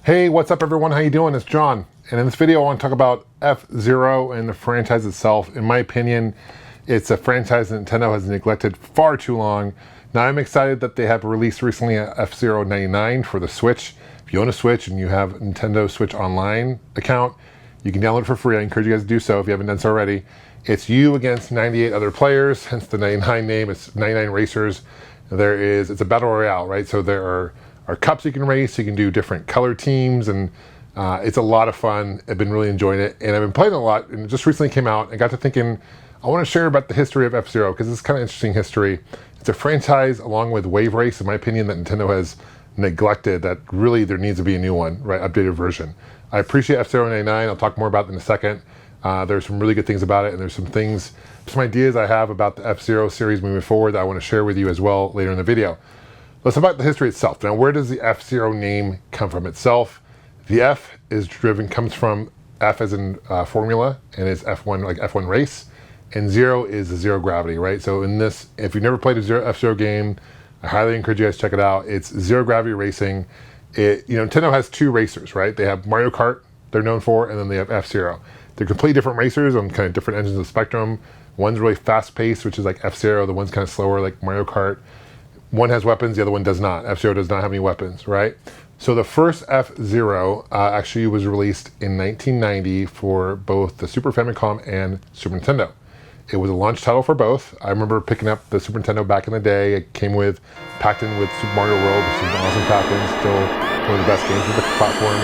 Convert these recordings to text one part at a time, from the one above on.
Hey, what's up everyone? How you doing? It's John. And in this video I want to talk about F-Zero and the franchise itself. In my opinion, it's a franchise that Nintendo has neglected far too long. Now I'm excited that they have released recently a F-Zero 99 for the Switch. If you own a Switch and you have a Nintendo Switch Online account, you can download it for free. I encourage you guys to do so if you haven't done so already. It's you against 98 other players, hence the 99 name. It's 99 racers. It's a battle royale, right? So there are cups you can race, you can do different color teams, and it's a lot of fun. I've been really enjoying it, and I've been playing a lot, and it just recently came out. I got to thinking, I want to share about the history of F-Zero, because it's kind of interesting history. It's a franchise, along with Wave Race, in my opinion, that Nintendo has neglected, that really there needs to be a new one, right, updated version. I appreciate F-Zero 99, I'll talk more about it in a second. There's some really good things about it, and there's some ideas I have about the F-Zero series moving forward that I want to share with you as well later in the video. Let's talk about the history itself. Now, where does the F-Zero name come from itself? The F comes from F as in formula, and it's F1, like F1 race, and zero is the zero gravity, right? So in this, if you've never played a F-Zero game, I highly encourage you guys to check it out. It's zero gravity racing. Nintendo has two racers, right? They have Mario Kart, they're known for, and then they have F-Zero. They're completely different racers on kind of different ends of the spectrum. One's really fast-paced, which is like F-Zero. The one's kind of slower, like Mario Kart. One has weapons, the other one does not. F-Zero does not have any weapons, right? So the first F-Zero actually was released in 1990 for both the Super Famicom and Super Nintendo. It was a launch title for both. I remember picking up the Super Nintendo back in the day. It came packed in with Super Mario World, which is an awesome pack-in, still one of the best games with the platform.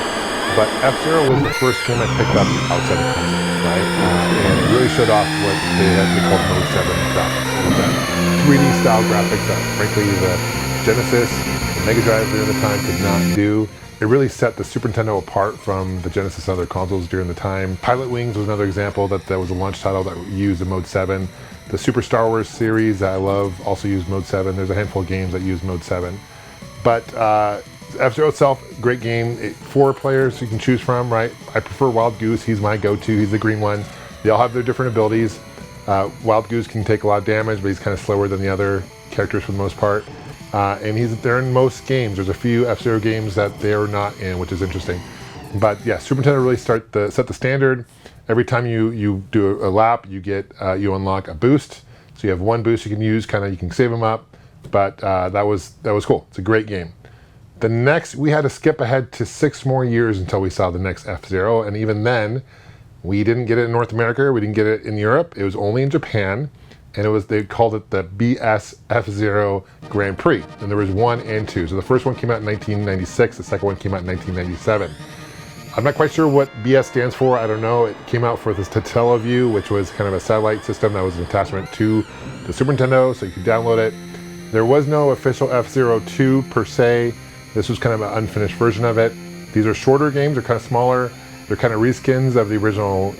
But F-Zero was the first game I picked up outside the console, right? And it really showed off what they called Mode 7 graphics. 3D style graphics that frankly the Genesis, the Mega Drive during the time could not do. It really set the Super Nintendo apart from the Genesis and other consoles during the time. Pilot Wings was another example that was a launch title that used the Mode 7. The Super Star Wars series that I love also used Mode 7. There's a handful of games that use Mode 7. But F-Zero itself, great game. 4 players you can choose from, right? I prefer Wild Goose. He's my go-to. He's the green one. They all have their different abilities. Wild Goose can take a lot of damage, but he's kind of slower than the other characters for the most part. And they're in most games. There's a few F-Zero games that they're not in, which is interesting. But yeah, Super Nintendo really set the standard. Every time you do a lap, you unlock a boost. So you have one boost you can use, you can save them up. But that was cool. It's a great game. We had to skip ahead to 6 more years until we saw the next F-Zero, and even then, we didn't get it in North America, we didn't get it in Europe, it was only in Japan, and they called it the BS0 Grand Prix, and there was 1 and 2. So the first one came out in 1996, the second one came out in 1997. I'm not quite sure what BS stands for, I don't know. It came out for this Tateleview, which was kind of a satellite system that was an attachment to the Super Nintendo, so you could download it. There was no official F-Zero 2 per se. This was kind of an unfinished version of it. These are shorter games, they're kind of smaller. They're kind of reskins of the original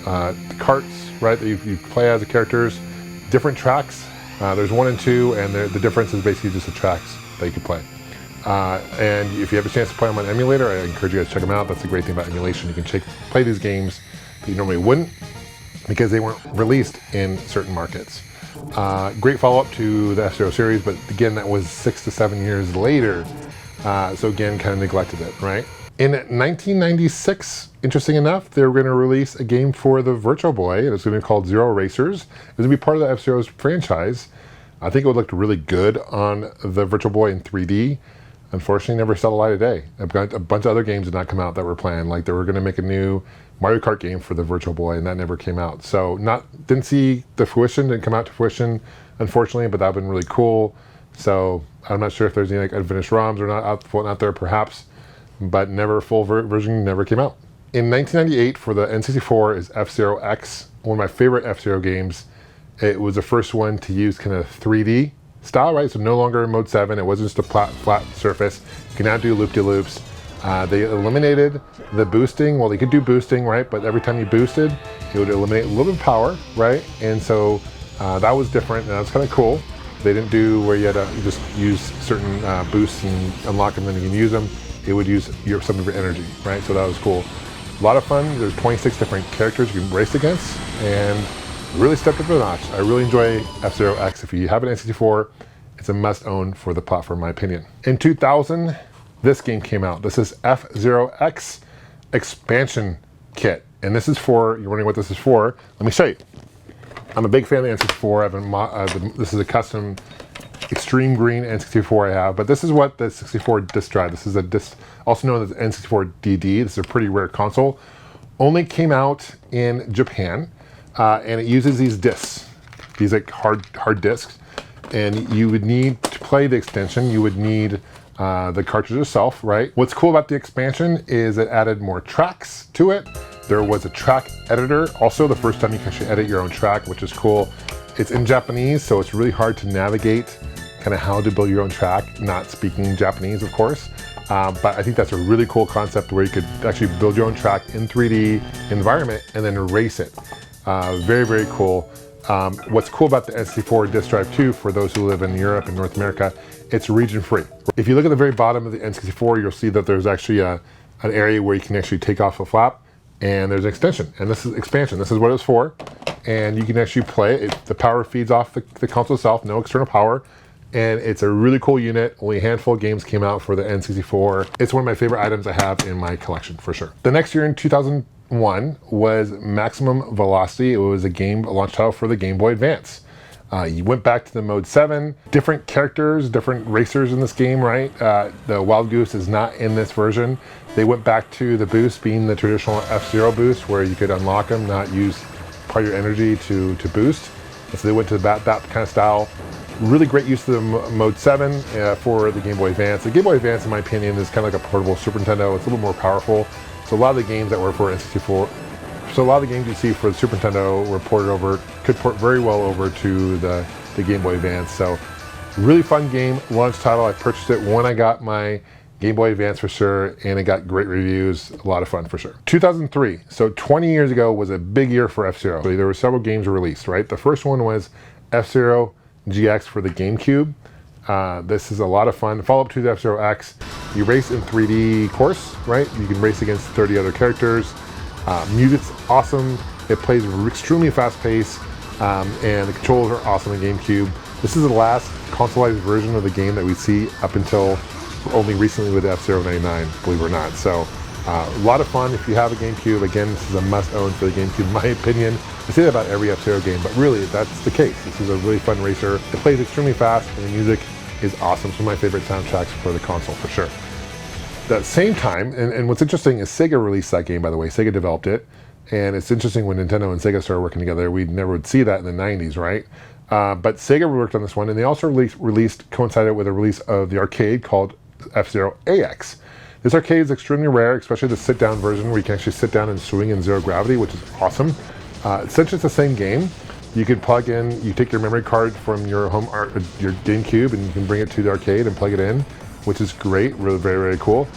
carts, right, that you play as the characters. Different tracks. There's 1 and 2, and the difference is basically just the tracks that you can play. And if you have a chance to play them on emulator, I encourage you guys to check them out. That's the great thing about emulation. You can play these games that you normally wouldn't because they weren't released in certain markets. Great follow-up to the F-Zero series, but again, that was 6 to 7 years later. So again, kind of neglected it, right? In 1996, interesting enough, they were going to release a game for the Virtual Boy. It was going to be called Zero Racers. It was going to be part of the F-Zero's franchise. I think it would look really good on the Virtual Boy in 3D. Unfortunately, never saw the light of day. A bunch of other games did not come out that were planned. Like they were going to make a new Mario Kart game for the Virtual Boy, and that never came out. So didn't see the fruition, didn't come out to fruition, unfortunately, but that would have been really cool. So I'm not sure if there's any unfinished ROMs or not floating out there, perhaps. But full version never came out. In 1998 for the N64 is FZero X, one of my favorite F-Zero games. It was the first one to use kind of 3D style, right? So no longer in Mode 7, it wasn't just a flat surface. You can now do loop-de-loops. They eliminated the boosting. Well, they could do boosting, right? But every time you boosted, it would eliminate a little bit of power, right? And so that was different, and that was kind of cool. They didn't do where you had to just use certain boosts and unlock them and then you can use them. It would use some of your energy, right? So that was cool. A lot of fun. There's 26 different characters you can race against, and really stepped up a notch. I really enjoy F-Zero X. If you have an N64, it's a must-own for the platform, in my opinion. In 2000, this game came out. This is FZero X Expansion Kit. And this is for, you're wondering what this is for, let me show you. I'm a big fan of the N64. This is a custom extreme green N64 I have, but this is what the 64 disk drive, this is a disc, also known as N64 DD. This is a pretty rare console. Only came out in Japan, and it uses these discs, these like hard discs. And you would need to play the extension, you would need the cartridge itself, right? What's cool about the expansion is it added more tracks to it. There was a track editor. Also, the first time you can actually edit your own track, which is cool. It's in Japanese, so it's really hard to navigate kind of how to build your own track, not speaking Japanese, of course. But I think that's a really cool concept where you could actually build your own track in 3D environment and then erase it. Very, very cool. What's cool about the N64 disk drive too, for those who live in Europe and North America, it's region free. If you look at the very bottom of the N64, you'll see that there's actually an area where you can actually take off a flap, and there's an extension, and this is expansion. This is what it's for, and you can actually play it. The power feeds off the console itself, no external power, and it's a really cool unit. Only a handful of games came out for the N64. It's one of my favorite items I have in my collection, for sure. The next year in 2001 was Maximum Velocity. It was a launch title for the Game Boy Advance. You went back to the Mode 7, different characters, different racers in this game, right? The Wild Goose is not in this version. They went back to the boost being the traditional F-Zero boost, where you could unlock them, not use part of your energy to boost. And so they went to that kind of style. Really great use of the Mode 7 for the Game Boy Advance. The Game Boy Advance, in my opinion, is kind of like a portable Super Nintendo. It's a little more powerful. So a lot of the games that were for N64, so a lot of the games you see for the Super Nintendo were ported over, could port very well over to the Game Boy Advance. So really fun game, launch title. I purchased it when I got my Game Boy Advance for sure, and it got great reviews, a lot of fun for sure. 2003, so 20 years ago, was a big year for F-Zero. So there were several games released, right? The first one was FZero GX for the GameCube. This is a lot of fun. Follow up to the F-Zero X. You race in 3D course, right? You can race against 30 other characters. Music's awesome. It plays extremely fast pace, and the controls are awesome in GameCube. This is the last consoleized version of the game that we see up until only recently with F-Zero 99, believe it or not. So a lot of fun if you have a GameCube. Again, this is a must-own for the GameCube, in my opinion. I say that about every F-Zero game, but really, that's the case. This is a really fun racer. It plays extremely fast, and the music is awesome. Some of my favorite soundtracks for the console, for sure. That same time, and what's interesting is Sega released that game, by the way. Sega developed it, and it's interesting when Nintendo and Sega started working together, we never would see that in the 90s, right? But Sega worked on this one, and they also coincided with a release of the arcade called FZero AX. This arcade is extremely rare, especially the sit-down version where you can actually sit down and swing in zero gravity, which is awesome. Essentially, it's the same game. You could plug in, you take your memory card from your your GameCube, and you can bring it to the arcade and plug it in, which is great, really very, very cool.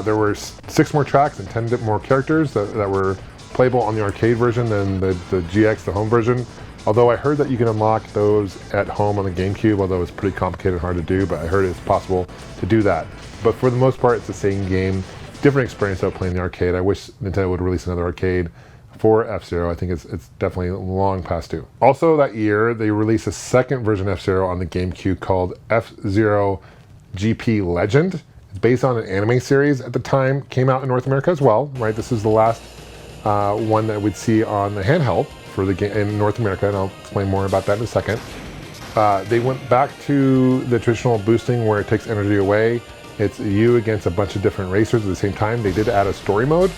There were 6 more tracks and 10 more characters that were playable on the arcade version than the GX, the home version. Although I heard that you can unlock those at home on the GameCube, although it's pretty complicated and hard to do, but I heard it's possible to do that. But for the most part, it's the same game. Different experience of playing the arcade. I wish Nintendo would release another arcade for F-Zero. I think it's definitely long past due. Also that year, they released a second version of F-Zero on the GameCube called FZero GP Legend. It's based on an anime series at the time, came out in North America as well, right? This is the last one that we'd see on the handheld for the game in North America, and I'll explain more about that in a second. They went back to the traditional boosting where it takes energy away. It's you against a bunch of different racers at the same time. They did add a story mode,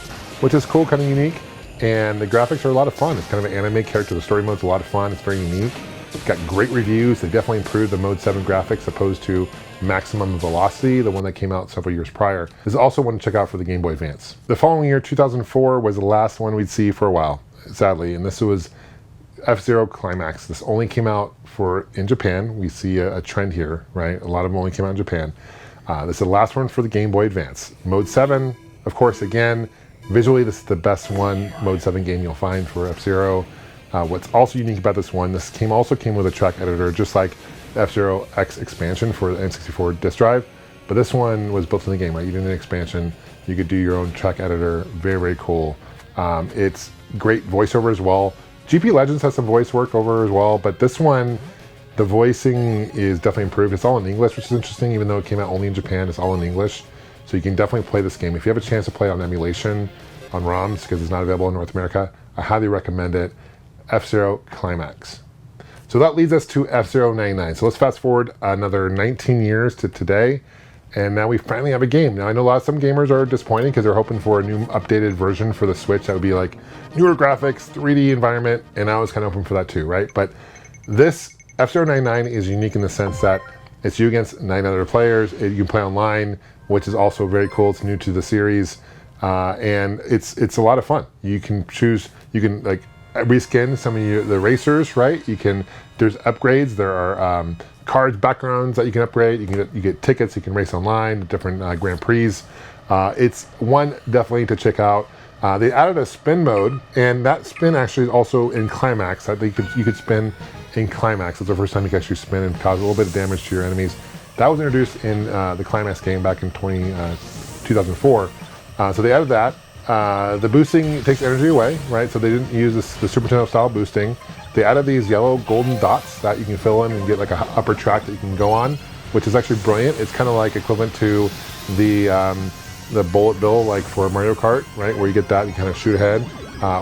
which is cool, kind of unique, and the graphics are a lot of fun. It's kind of an anime character. The story mode's a lot of fun. It's very unique. It's got great reviews. They definitely improved the Mode 7 graphics opposed to Maximum Velocity, the one that came out several years prior. This is also one to check out for the Game Boy Advance. The following year, 2004, was the last one we'd see for a while, sadly, and this was FZero Climax. This only came out in Japan. We see a trend here, right? A lot of them only came out in Japan. This is the last one for the Game Boy Advance. Mode 7, of course, again, visually this is the best Mode 7 game you'll find for F-Zero. What's also unique about this one, this also came with a track editor, just like the FZero X Expansion for the N64 disk drive, but this one was built in the game, right? You didn't need an expansion. You could do your own track editor. Very, very cool. It's great voiceover as well. GP Legends has some voice work over as well, but this one, the voicing is definitely improved. It's all in English, which is interesting, even though it came out only in Japan, it's all in English. So you can definitely play this game. If you have a chance to play on emulation on ROMs, because it's not available in North America, I highly recommend it. FZero Climax. So that leads us to FZero 99. So let's fast forward another 19 years to today, and now we finally have a game. Now I know some gamers are disappointed because they're hoping for a new updated version for the Switch that would be like newer graphics, 3D environment, and I was kind of hoping for that too, right? But this FZero 99 is unique in the sense that it's you against 9 other players. You can play online, which is also very cool. It's new to the series, and it's a lot of fun. You can choose, you can like reskin some of the racers, right? There's upgrades. There are cards, backgrounds that you can upgrade. You get tickets. You can race online, different Grand Prix. It's one definitely to check out. They added a spin mode, and that spin actually is also in Climax. I think you could spin in Climax. It's the first time you can actually spin and cause a little bit of damage to your enemies. That was introduced in the Climax game back in 2004. So they added that. The boosting takes energy away, right? So they didn't use the Super Nintendo style boosting. They added these yellow golden dots that you can fill in and get like an upper track that you can go on, which is actually brilliant. It's kind of like equivalent to the bullet bill like for Mario Kart, right? Where you get that and kind of shoot ahead.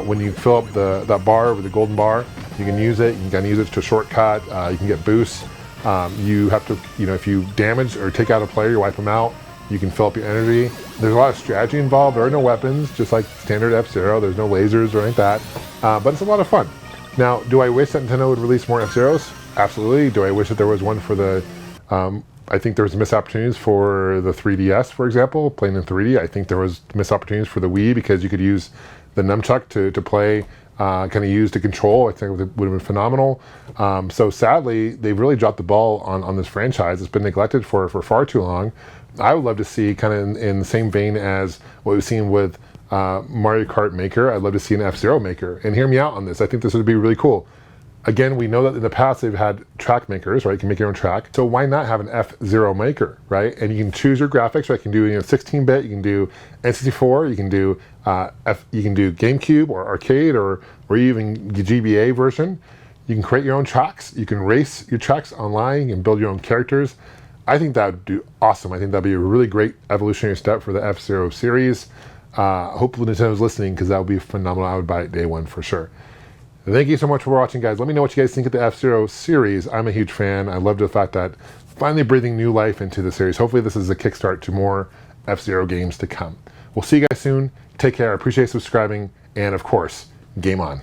When you fill up that bar with the golden bar, you can use it. You can kind of use it to shortcut. You can get boosts. You have to, if you damage or take out a player, you wipe them out. You can fill up your energy. There's a lot of strategy involved. There are no weapons, just like standard F-Zero. There's no lasers or anything like that. But it's a lot of fun. Now, do I wish that Nintendo would release more F-Zeros? Absolutely. Do I wish that there was one for the... I think there was missed opportunities for the 3DS, for example, playing in 3D. I think there was missed opportunities for the Wii because you could use the nunchuck to play, kind of use to control. I think it would have been phenomenal. So sadly, they've really dropped the ball on this franchise. It's been neglected for far too long. I would love to see, kind of in the same vein as what we've seen with Mario Kart Maker, I'd love to see an F-Zero Maker. And hear me out on this. I think this would be really cool. Again, we know that in the past they've had track makers, right? You can make your own track. So why not have an F-Zero Maker, right? And you can choose your graphics, right? You can do 16-bit, you can do N64, you can do GameCube or Arcade or even the GBA version. You can create your own tracks. You can race your tracks online. You can build your own characters. I think that would do awesome. I think that'd be a really great evolutionary step for the F-Zero series. Hopefully Nintendo's listening because that would be phenomenal. I would buy it day one for sure. Thank you so much for watching, guys. Let me know what you guys think of the F-Zero series. I'm a huge fan. I love the fact that finally breathing new life into the series. Hopefully this is a kickstart to more F-Zero games to come. We'll see you guys soon. Take care. I appreciate subscribing. And of course, game on.